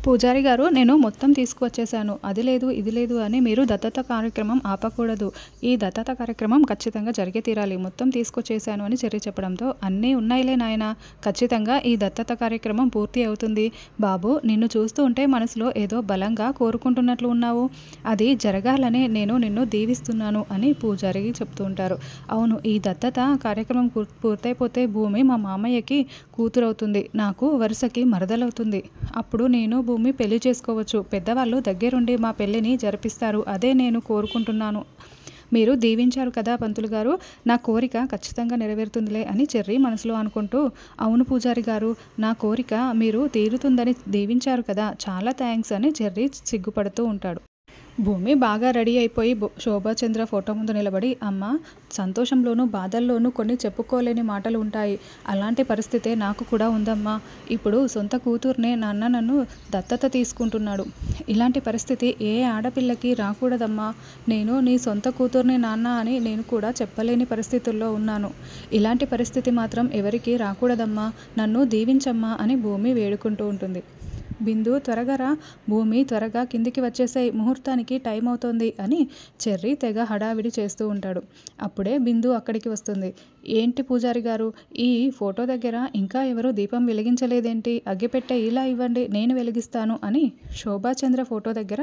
పూజారి గారు, నేను మొత్తం తీసుకువచ్చేశాను. అది లేదు, ఇది లేదు అని మీరు దత్తత కార్యక్రమం ఆపకూడదు. ఈ దత్తత కార్యక్రమం ఖచ్చితంగా జరిగే తీరాలి. మొత్తం తీసుకొచ్చేశాను అని చెర్రీ చెప్పడంతో, అన్నీ ఉన్నాయిలే నాయనా, ఖచ్చితంగా ఈ దత్తత కార్యక్రమం పూర్తి అవుతుంది. బాబు, నిన్ను చూస్తూ ఉంటే మనసులో ఏదో బలంగా కోరుకుంటున్నట్లు ఉన్నావు. అది జరగాలనే నేను నిన్ను దీవిస్తున్నాను అని పూజారి చెప్తూ ఉంటారు. అవును, ఈ దత్తత కార్యక్రమం పూర్తయిపోతే భూమి మా మామయ్యకి కూతురవుతుంది. నాకు వరుసకి మరదలవుతుంది. అప్పుడు నేను భూమి పెళ్లి చేసుకోవచ్చు. పెద్దవాళ్ళు దగ్గరుండి మా పెళ్లిని జరిపిస్తారు. అదే నేను కోరుకుంటున్నాను. మీరు దీవించారు కదా పంతులు గారు, నా కోరిక ఖచ్చితంగా నెరవేరుతుందిలే అని చెర్రీ మనసులో అనుకుంటూ, అవును పూజారి గారు, నా కోరిక మీరు తీరుతుందని దీవించారు కదా, చాలా థ్యాంక్స్ అని చెర్రీ సిగ్గుపడుతూ ఉంటాడు. భూమి బాగా రెడీ అయిపోయి శోభాచంద్ర ఫోటో ముందు నిలబడి, అమ్మ, సంతోషంలోనూ బాధల్లోనూ కొన్ని చెప్పుకోలేని మాటలు ఉంటాయి. అలాంటి పరిస్థితే నాకు కూడా ఉందమ్మా. ఇప్పుడు సొంత కూతుర్నే నాన్న నన్ను దత్తత తీసుకుంటున్నాడు. ఇలాంటి పరిస్థితి ఏ ఆడపిల్లకి రాకూడదమ్మా. నేను నీ సొంత కూతుర్ని నాన్న అని నేను కూడా చెప్పలేని పరిస్థితుల్లో ఉన్నాను. ఇలాంటి పరిస్థితి మాత్రం ఎవరికీ రాకూడదమ్మా. నన్ను దీవించమ్మా అని భూమి వేడుకుంటూ ఉంటుంది. బిందు, త్వరగా రా, భూమి త్వరగా కిందికి వచ్చేసాయి, ముహూర్తానికి టైం అవుతోంది అని చెర్రీ తెగ హడావిడి చేస్తూ ఉంటాడు. అప్పుడే బిందు అక్కడికి వస్తుంది. ఏంటి పూజారి గారు, ఈ ఫోటో దగ్గర ఇంకా ఎవరు దీపం వెలిగించలేదేంటి? అగ్గిపెట్టె ఇలా ఇవ్వండి, నేను వెలిగిస్తాను అని శోభాచంద్ర ఫోటో దగ్గర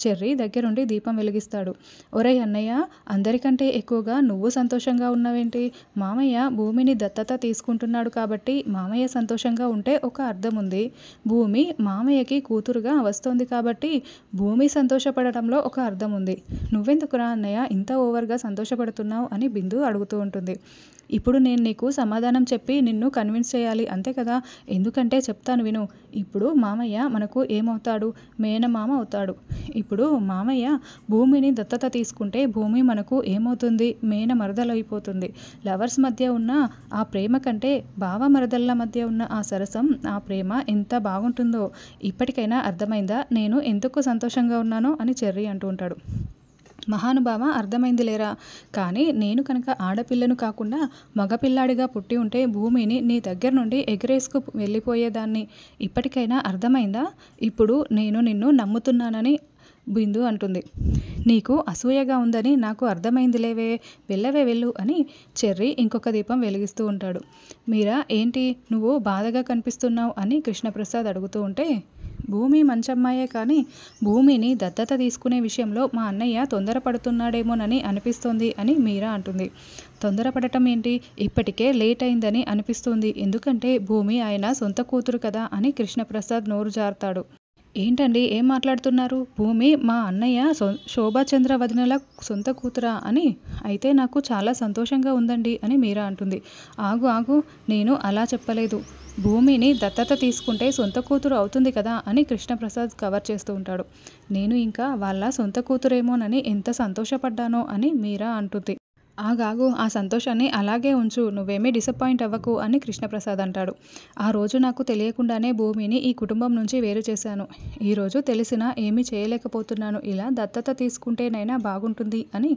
చెర్రీ దగ్గరుండి దీపం వెలిగిస్తాడు. ఒరేయ్ అన్నయ్య, అందరికంటే ఎక్కువగా నువ్వు సంతోషంగా ఉన్నావేంటి? మామయ్య భూమిని దత్తత తీసుకుంటున్నాడు కాబట్టి మామయ్య సంతోషంగా ఉంటే ఒక అర్థం ఉంది. భూమి మామయ్యకి కూతురుగా వస్తోంది కాబట్టి భూమి సంతోషపడటంలో ఒక అర్థం ఉంది. నువ్వెందుకురా అన్నయ్య ఇంత ఓవర్గా సంతోషపడుతున్నావు అని బిందు అడుగుతూ ఉంటుంది. ఇప్పుడు నేను నీకు సమాధానం చెప్పి నిన్ను కన్విన్స్ చేయాలి, అంతే కదా? ఎందుకంటే చెప్తాను విను. ఇప్పుడు మామయ్య మనకు ఏమవుతాడు? మేనమామ అవుతాడు. ఇప్పుడు మామయ్య భూమిని దత్తత తీసుకుంటే భూమి మనకు ఏమవుతుంది? మేన మరదలైపోతుంది. లవర్స్ మధ్య ఉన్న ఆ ప్రేమ కంటే బావ మరదళ్ళ మధ్య ఉన్న ఆ సరసం, ఆ ప్రేమ ఎంత బాగుంటుందో ఇప్పటికైనా అర్థమైందా నేను ఎందుకు సంతోషంగా ఉన్నానో అని చెర్రీ అంటూ ఉంటాడు. మహానుభావ, అర్థమైంది లేరా, కానీ నేను కనుక ఆడపిల్లను కాకుండా మగపిల్లాడిగా పుట్టి ఉంటే భూమిని నీ దగ్గర నుండి ఎగరేసుకు వెళ్ళిపోయేదాన్ని. ఇప్పటికైనా అర్థమైందా? ఇప్పుడు నేను నిన్ను నమ్ముతున్నానని బిందు అంటుంది. నీకు అసూయగా ఉందని నాకు అర్థమైందిలేవే, వెళ్ళవే వెళ్ళు అని చెర్రీ ఇంకొక దీపం వెలిగిస్తూ ఉంటాడు. మీరా, ఏంటి నువ్వు బాధగా కనిపిస్తున్నావు అని కృష్ణప్రసాద్ అడుగుతూ ఉంటే, భూమి మంచమ్మాయే కానీ భూమిని దత్తత తీసుకునే విషయంలో మా అన్నయ్య తొందరపడుతున్నాడేమోనని అనిపిస్తోంది అని మీరా అంటుంది. తొందరపడటం ఏంటి? ఇప్పటికే లేట్ అయిందని అనిపిస్తుంది. ఎందుకంటే భూమి ఆయన సొంత కూతురు కదా అని కృష్ణప్రసాద్ నోరు జారుతాడు. ఏంటండి, ఏం మాట్లాడుతున్నారు? భూమి మా అన్నయ్య శోభాచంద్ర వదినల సొంత కూతురా అని? అయితే నాకు చాలా సంతోషంగా ఉందండి అని మీరా అంటుంది. ఆగు ఆగు, నేను అలా చెప్పలేదు. భూమిని దత్తత తీసుకుంటే సొంత కూతురు అవుతుంది కదా అని కృష్ణప్రసాద్ కవర్ చేస్తూ ఉంటాడు. నేను ఇంకా వాళ్ళ సొంత కూతురేమోనని ఎంత సంతోషపడ్డానో అని మీరా అంటుంది. ఆగాగు, ఆ సంతోషాన్ని అలాగే ఉంచు, నువ్వేమీ డిసప్పాయింట్ అవ్వకు అని కృష్ణప్రసాద్ అంటాడు. ఆ రోజు నాకు తెలియకుండానే భూమిని ఈ కుటుంబం నుంచి వేరు చేశాను. ఈరోజు తెలిసినా ఏమీ చేయలేకపోతున్నాను. ఇలా దత్తత తీసుకుంటేనైనా బాగుంటుంది అని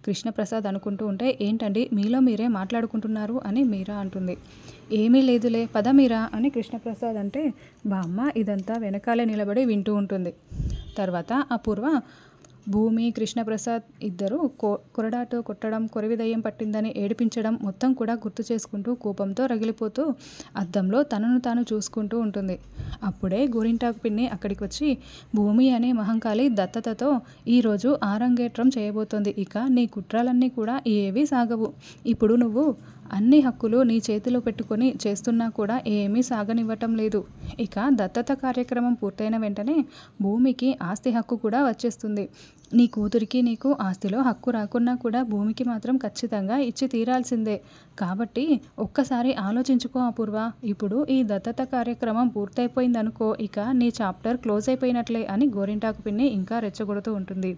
కృష్ణప్రసాద్ అనుకుంటూ ఉంటే, ఏంటండి మీలో మీరే మాట్లాడుకుంటున్నారు అని మీరా అంటుంది. ఏమీ లేదులే, పద మీరా అని కృష్ణప్రసాద్ అంటే బామ్మ ఇదంతా వెనకాలే నిలబడి వింటూ ఉంటుంది. తర్వాత అపూర్వ భూమి, కృష్ణప్రసాద్ ఇద్దరు కొరడాతో కొట్టడం, కొరివిదయ్యం పట్టిందని ఏడిపించడం మొత్తం కూడా గుర్తు చేసుకుంటూ కోపంతో రగిలిపోతూ అద్దంలో తనను తాను చూసుకుంటూ ఉంటుంది. అప్పుడే గోరింటాకు పిన్ని అక్కడికి వచ్చి, భూమి అనే మహంకాళి దత్తతతో ఈరోజు ఆరంగేట్రం చేయబోతోంది. ఇక నీ కుట్రలన్నీ కూడా ఏవీ సాగవు. ఇప్పుడు నువ్వు అన్ని హక్కులు నీ చేతిలో పెట్టుకొని చేస్తున్నా కూడా ఏమీ సాగనివ్వటం లేదు. ఇక దత్తత కార్యక్రమం పూర్తయిన వెంటనే భూమికి ఆస్తి హక్కు కూడా వచ్చేస్తుంది. నీ కూతురికి నీకు ఆస్తిలో హక్కు రాకున్నా కూడా భూమికి మాత్రం ఖచ్చితంగా ఇచ్చి తీరాల్సిందే. కాబట్టి ఒక్కసారి ఆలోచించుకో అపూర్వ. ఇప్పుడు ఈ దత్తత కార్యక్రమం పూర్తయిపోయిందనుకో, ఇక నీ చాప్టర్ క్లోజ్ అయిపోయినట్లే అని గోరింటాకు పిన్ని ఇంకా రెచ్చగొడుతూ ఉంటుంది.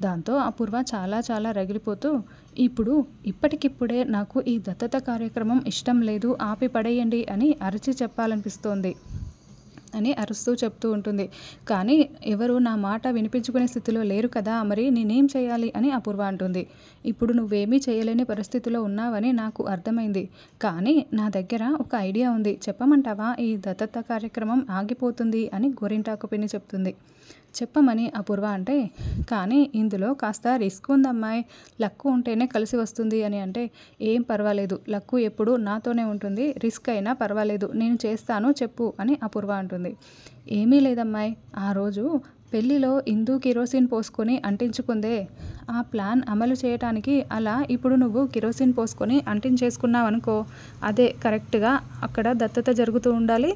దాంతో అపూర్వ చాలా చాలా రగిలిపోతూ, ఇప్పుడు ఇప్పటికిప్పుడే నాకు ఈ దత్తత కార్యక్రమం ఇష్టం లేదు, ఆపి పడేయండి అని అరిచి చెప్పాలనిపిస్తోంది. అని అరుస్తూ చెప్తూ ఉంటుంది. కానీ ఎవరు నా మాట వినిపించుకునే స్థితిలో లేరు కదా, మరి నేనేం చేయాలి అని అపూర్వ అంటుంది. ఇప్పుడు నువ్వేమీ చేయలేని పరిస్థితిలో ఉన్నావని నాకు అర్థమైంది. కానీ నా దగ్గర ఒక ఐడియా ఉంది, చెప్పమంటావా? ఈ దత్తత కార్యక్రమం ఆగిపోతుంది అని గోరింటాకు పిన్ని చెప్తుంది. చెప్పమని అపూర్వ అంటే, కానీ ఇందులో కాస్త రిస్క్ ఉందమ్మాయి, లక్కు ఉంటేనే కలిసి వస్తుంది అని అంటే, ఏం పర్వాలేదు, లక్కు ఎప్పుడు నాతోనే ఉంటుంది, రిస్క్ అయినా పర్వాలేదు, నేను చేస్తాను చెప్పు అని అపూర్వ అంటుంది. ఏమీ లేదమ్మాయి, ఆ రోజు పెళ్ళిలో ఇందు కిరోసిన్ పోసుకొని అంటించుకుందే, ఆ ప్లాన్ అమలు చేయటానికి అలా ఇప్పుడు నువ్వు కిరోసిన్ పోసుకొని అంటించేసుకున్నావు అనుకో, అదే కరెక్ట్గా అక్కడ దత్తత జరుగుతూ ఉండాలి,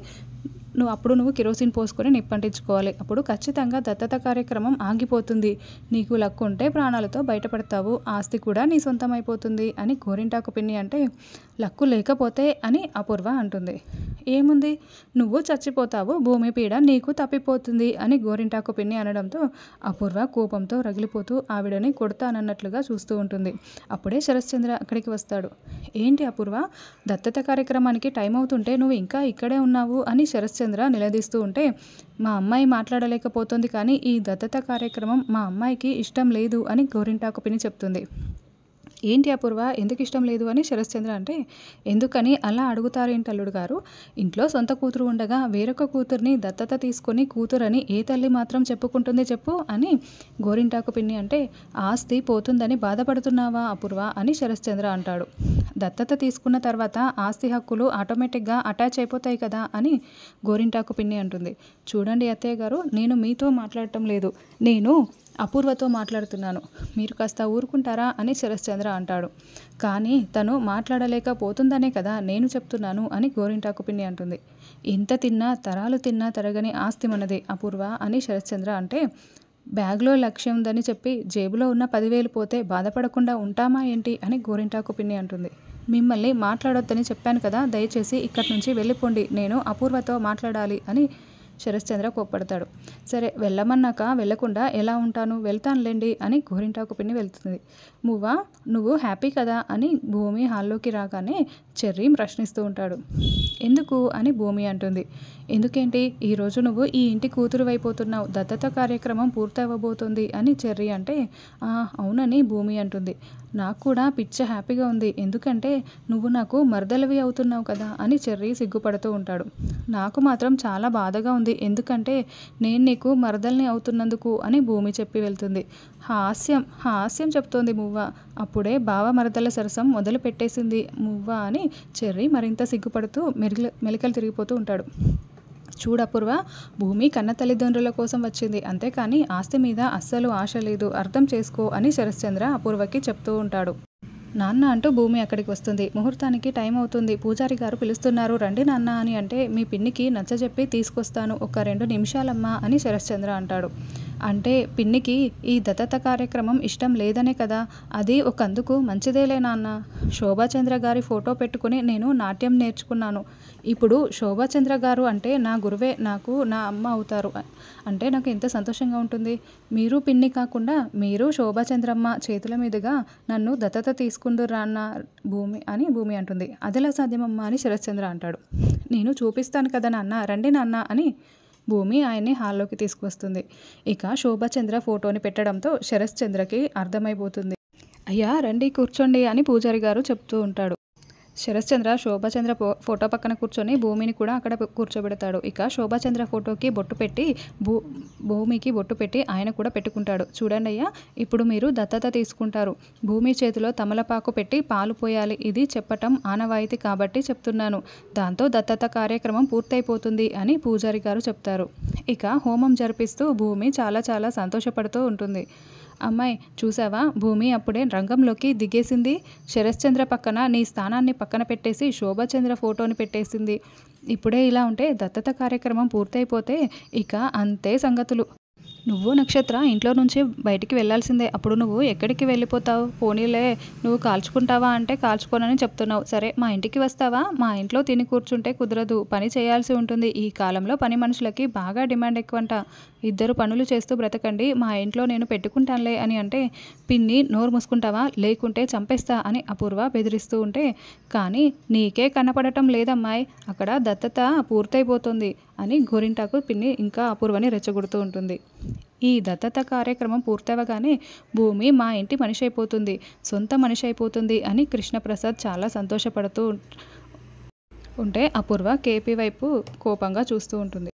నువ్వు కిరోసిన్ పోసుకొని నిప్పంటించుకోవాలి, అప్పుడు ఖచ్చితంగా దత్తత కార్యక్రమం ఆగిపోతుంది, నీకు లక్కు ఉంటే ప్రాణాలతో బయటపడతావు, ఆస్తి కూడా నీ సొంతం అయిపోతుంది అని గోరింటాకు పిన్ని అంటే, లక్కు లేకపోతే అని అపూర్వ అంటుంది. ఏముంది, నువ్వు చచ్చిపోతావు, భూమి పీడ నీకు తప్పిపోతుంది అని గోరింటాకు పిన్ని అనడంతో అపూర్వ కోపంతో రగిలిపోతూ ఆవిడని కొడతానన్నట్లుగా చూస్తూ ఉంటుంది. అప్పుడే శరశ్చంద్ర అక్కడికి వస్తాడు. ఏంటి అపూర్వ, దత్తత కార్యక్రమానికి టైం అవుతుంటే నువ్వు ఇంకా ఇక్కడే ఉన్నావు అని శరశ్చంద్ర నిలదీస్తూ ఉంటే, మా అమ్మాయి మాట్లాడలేకపోతుంది కానీ ఈ దత్తత కార్యక్రమం మా అమ్మాయికి ఇష్టం లేదు అని గోరింటాకు పిన్ని చెప్తుంది. ఏంటి అపూర్వ, ఎందుకు ఇష్టం లేదు అని శరశ్చంద్ర అంటే, ఎందుకని అలా అడుగుతారేంటి అల్లుడు గారు, ఇంట్లో సొంత కూతురు ఉండగా వేరొక కూతుర్ని దత్తత తీసుకొని కూతురని ఏ తల్లి మాత్రం చెప్పుకుంటుంది చెప్పు అని గోరింటాకు పిన్ని అంటే, ఆస్తి పోతుందని బాధపడుతున్నావా అపూర్వ అని శరశ్చంద్ర అంటాడు. దత్తత తీసుకున్న తర్వాత ఆస్తి హక్కులు ఆటోమేటిక్గా అటాచ్ అయిపోతాయి కదా అని గోరింటాకు పిన్ని అంటుంది. చూడండి అత్తయ్య గారు, నేను మీతో మాట్లాడటం లేదు, నేను అపూర్వతో మాట్లాడుతున్నాను, మీరు కాస్త ఊరుకుంటారా అని శరశ్చంద్ర అంటాడు. కానీ తను మాట్లాడలేకపోతుందనే కదా నేను చెప్తున్నాను అని గోరింటాకు పిన్ని అంటుంది. ఇంత తిన్నా తరాలు తిన్నా తరగని ఆస్తి మనదే అపూర్వ అని శరశ్చంద్ర అంటే, బ్యాగ్లో లక్ష్యం ఉందని చెప్పి జేబులో ఉన్న 10,000 పోతే బాధపడకుండా ఉంటామా ఏంటి అని గోరింటాకు పిన్ని అంటుంది. మిమ్మల్ని మాట్లాడొద్దని చెప్పాను కదా, దయచేసి ఇక్కడి నుంచి వెళ్ళిపోండి, నేను అపూర్వతో మాట్లాడాలి అని శరశ్చంద్ర కోప్పడతాడు. సరే వెళ్ళమన్నాక వెళ్ళకుండా ఎలా ఉంటాను, వెళ్తానులేండి అని గోరింటాకు పిన్ని వెళ్తుంది. నువ్వు హ్యాపీ కదా అని భూమి హాల్లోకి రాగానే చెర్రీ ప్రశ్నిస్తూ ఉంటాడు. ఎందుకు అని భూమి అంటుంది. ఎందుకేంటి, ఈరోజు నువ్వు ఈ ఇంటి కూతురు అయిపోతున్నావు, దత్తత కార్యక్రమం పూర్తవ్వబోతుంది అని చెర్రీ అంటే, అవునని భూమి అంటుంది. నాకు కూడా పిచ్చ హ్యాపీగా ఉంది, ఎందుకంటే నువ్వు నాకు మరదలివి అవుతున్నావు కదా అని చెర్రీ సిగ్గుపడుతూ ఉంటాడు. నాకు మాత్రం చాలా బాధగా ఉంది, ఎందుకంటే నేను నీకు మరదల్ని అవుతున్నందుకు అని భూమి చెప్పి వెళ్తుంది. హాస్యం చెప్తోంది మువ్వ, అప్పుడే బావ మరదల సరసం మొదలు పెట్టేసింది మువ్వ అని చెర్రీ మరింత సిగ్గుపడుతూ మెలికలు తిరిగిపోతూ ఉంటాడు. చూడపూర్వ, భూమి కన్న తల్లిదండ్రుల కోసం వచ్చింది, అంతేకాని ఆస్తి మీద అస్సలు ఆశ లేదు, అర్థం చేసుకో అని శరశ్చంద్ర అపూర్వకి చెప్తూ ఉంటాడు. నాన్న అంటూ భూమి అక్కడికి వస్తుంది. ముహూర్తానికి టైం అవుతుంది, పూజారి గారు పిలుస్తున్నారు, రండి నాన్న అని అంటే, మీ పిన్నికి నచ్చజెప్పి తీసుకొస్తాను, ఒక 2 నిమిషాలమ్మా అని శరశ్చంద్ర అంటాడు. అంటే పిన్నికి ఈ దత్తత కార్యక్రమం ఇష్టం లేదనే కదా, అది ఒకందుకు మంచిదేలే నాన్న, శోభాచంద్ర గారి ఫోటో పెట్టుకుని నేను నాట్యం నేర్చుకున్నాను, ఇప్పుడు శోభాచంద్ర గారు అంటే నా గురువే, నాకు నా అమ్మ అవుతారు అంటే నాకు ఎంత సంతోషంగా ఉంటుంది, మీరు పిన్ని కాకుండా మీరు శోభాచంద్రమ్మ చేతుల మీదుగా నన్ను దత్తత తీసుకుందురా అన్న భూమి అంటుంది. అదెలా సాధ్యమమ్మా అని శరశ్చంద్ర అంటాడు. నేను చూపిస్తాను కదా నాన్న, రండి నాన్న అని భూమి ఆయన్ని హాల్లోకి తీసుకువస్తుంది. ఇక శోభాచంద్ర ఫోటోని పెట్టడంతో శరశ్చంద్రకి అర్థమైపోతుంది. అయ్యా రండి కూర్చోండి అని పూజారి గారు చెప్తూ ఉంటాడు. శరశ్చంద్ర శోభాచంద్ర ఫోటో పక్కన కూర్చొని భూమిని కూడా అక్కడ కూర్చోబెడతాడు. ఇక శోభాచంద్ర ఫోటోకి బొట్టు పెట్టి భూమికి బొట్టు పెట్టి ఆయన కూడా పెట్టుకుంటాడు. చూడండి అయ్యా, ఇప్పుడు మీరు దత్తత తీసుకుంటారు, భూమి చేతిలో తమలపాకు పెట్టి పాలు పోయాలి, ఇది చెప్పటం ఆనవాయితీ కాబట్టి చెప్తున్నాను, దాంతో దత్తత కార్యక్రమం పూర్తయిపోతుంది అని పూజారి గారు చెప్తారు. ఇక హోమం జరిపిస్తూ భూమి చాలా చాలా సంతోషపడుతూ ఉంటుంది. అమ్మాయి చూసావా, భూమి అప్పుడే రంగంలోకి దిగేసింది, శరశ్చంద్ర పక్కన నీ స్థానాన్ని పక్కన పెట్టేసి శోభాచంద్ర ఫోటోని పెట్టేసింది, ఇప్పుడే ఇలా ఉంటే దత్తత కార్యక్రమం పూర్తయిపోతే ఇక అంతే సంగతులు, నువ్వు నక్షత్ర ఇంట్లో నుంచి బయటికి వెళ్ళాల్సిందే, అప్పుడు నువ్వు ఎక్కడికి వెళ్ళిపోతావు, పోనీలే నువ్వు కాల్చుకుంటావా అంటే కాల్చుకోనని చెప్తున్నావు, సరే మా ఇంటికి వస్తావా, మా ఇంట్లో తిని కూర్చుంటే కుదరదు, పని చేయాల్సి ఉంటుంది, ఈ కాలంలో పని మనుషులకి బాగా డిమాండ్ ఎక్కువంట, 2 పనులు చేస్తూ బ్రతకండి, మా ఇంట్లో నేను పెట్టుకుంటానులే అని అంటే, పిన్ని నోరు మూసుకుంటావా లేకుంటే చంపేస్తా అని అపూర్వ బెదిరిస్తూ ఉంటే, కానీ నీకే కనపడటం లేదమ్మాయి, అక్కడ దత్తత పూర్తయిపోతుంది, అని గోరింటాకు పిన్ని ఇంకా అపూర్వని రెచ్చగొడుతూ ఉంటుంది. ఈ దత్తత కార్యక్రమం పూర్తవగానే భూమి మా ఇంటి మనిషి అయిపోతుంది, సొంత మనిషి అయిపోతుంది అని కృష్ణప్రసాద్ చాలా సంతోషపడుతూ ఉంటే అపూర్వ కేపీ వైపు కోపంగా చూస్తూ ఉంటుంది.